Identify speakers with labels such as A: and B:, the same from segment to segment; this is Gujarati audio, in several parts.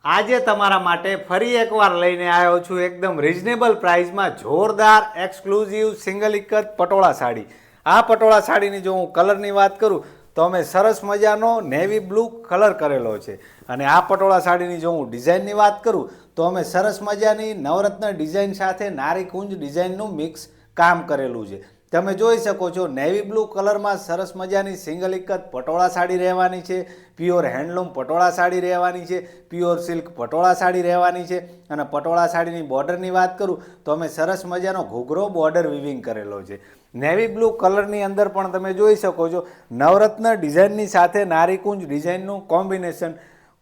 A: આજે તમારા માટે ફરી એકવાર લઈને આવ્યો છું એકદમ રિઝનેબલ પ્રાઇસમાં જોરદાર એક્સક્લુઝિવ સિંગલ એક જ પટોળા સાડી. આ પટોળા સાડીની જો હું કલરની વાત કરું તો અમે સરસ મજાનો નેવી બ્લુ કલર કરેલો છે. અને આ પટોળા સાડીની જો હું ડિઝાઇનની વાત કરું તો અમે સરસ મજાની નવરત્ન ડિઝાઇન સાથે નારીકુંજ ડિઝાઇનનું મિક્સ કામ કરેલું છે. તમે જોઈ શકો છો નેવી બ્લુ કલરમાં સરસ મજાની સિંગલ એક જ પટોળા સાડી રહેવાની છે. પ્યોર હેન્ડલૂમ પટોળા સાડી રહેવાની છે. પ્યોર સિલ્ક પટોળા સાડી રહેવાની છે. અને પટોળા સાડીની બોર્ડરની વાત કરું તો અમે સરસ મજાનો ઘૂઘરો બોર્ડર વિવિંગ કરેલો છે. નેવી બ્લુ કલરની અંદર પણ તમે જોઈ શકો છો નવરત્ન ડિઝાઇનની સાથે નારીકુંજ ડિઝાઇનનું કોમ્બિનેશન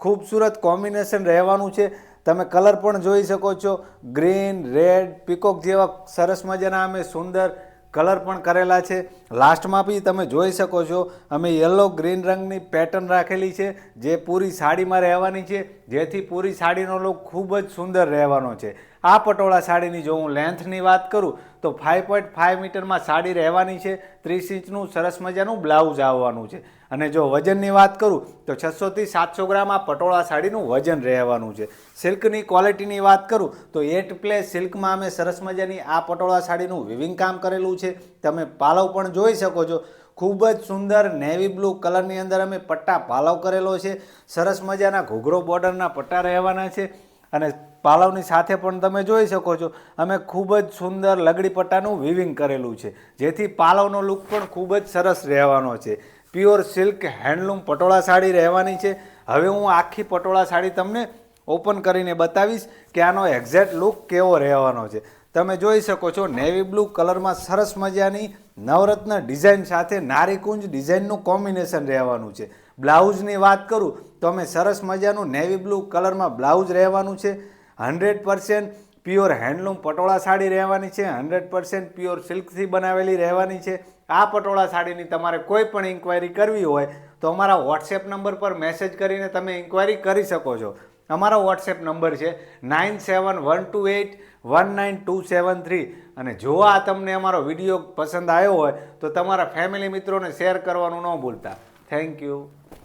A: ખૂબસૂરત કોમ્બિનેશન રહેવાનું છે. તમે કલર પણ જોઈ શકો છો ગ્રીન રેડ પીકોક જેવા સરસ મજાના અમે સુંદર કલર પણ કરેલા છે. લાસ્ટમાં બી તમે જોઈ શકો છો અમે યલો ગ્રીન રંગની પેટર્ન રાખેલી છે જે પૂરી સાડીમાં રહેવાની છે, જેથી પૂરી સાડીનો લુક ખૂબ જ સુંદર રહેવાનો છે. આ પટોળા સાડીની જો હું લેન્થની વાત કરું તો 5.5 મીટરમાં સાડી રહેવાની છે. 30 ઇંચનું સરસ મજાનું બ્લાઉઝ આવવાનું છે. અને જો વજનની વાત કરું તો 600 થી 700 ગ્રામ આ પટોળા સાડીનું વજન રહેવાનું છે. સિલ્કની ક્વોલિટીની વાત કરું તો 8 પ્લે સિલ્કમાં અમે સરસ મજાની આ પટોળા સાડીનું વિવિંગ કામ કરેલું છે. તમે પાલવ પણ જોઈ શકો છો ખૂબ જ સુંદર નેવી બ્લુ કલરની અંદર અમે પટ્ટા પાલવ કરેલો છે. સરસ મજાના ઘૂઘરો બોર્ડરના પટ્ટા રહેવાના છે. અને પાલવની સાથે પણ તમે જોઈ શકો છો અમે ખૂબ જ સુંદર લગડી પટ્ટાનું વિવિંગ કરેલું છે, જેથી પાલવનો લુક પણ ખૂબ જ સરસ રહેવાનો છે. Pure silk handloom patola sari રહેવાની છે. હવે હું આખી પટોળા સાડી તમને ઓપન કરીને બતાવીશ કે આનો એક્ઝેક્ટ લુક કેવો રહેવાનો છે. તમે જોઈ શકો છો નેવી બ્લુ કલરમાં સરસ મજાની નવરત્ન ડિઝાઇન સાથે નારીકુંજ ડિઝાઇનનું કોમ્બિનેશન રહેવાનું છે. બ્લાઉઝની વાત કરું તો અમે સરસ મજાનું નેવી બ્લુ કલરમાં બ્લાઉઝ રહેવાનું છે. 100% પ્યોર હેન્ડલૂમ પટોળા સાડી રહેવાની છે. 100% પ્યોર સિલ્કથી બનાવેલી રહેવાની છે. આ પટોળા સાડીની તમારે કોઈ પણ ઇન્ક્વાયરી કરવી હોય તો અમારા વોટ્સએપ નંબર પર મેસેજ કરીને તમે ઇન્ક્વાયરી કરી શકો છો. અમારો વોટ્સએપ નંબર છે 9712819273. અને જો આ તમને અમારો વિડીયો પસંદ આવ્યો હોય તો તમારા ફેમિલી મિત્રોને શેર કરવાનું ન ભૂલતા. Thank you.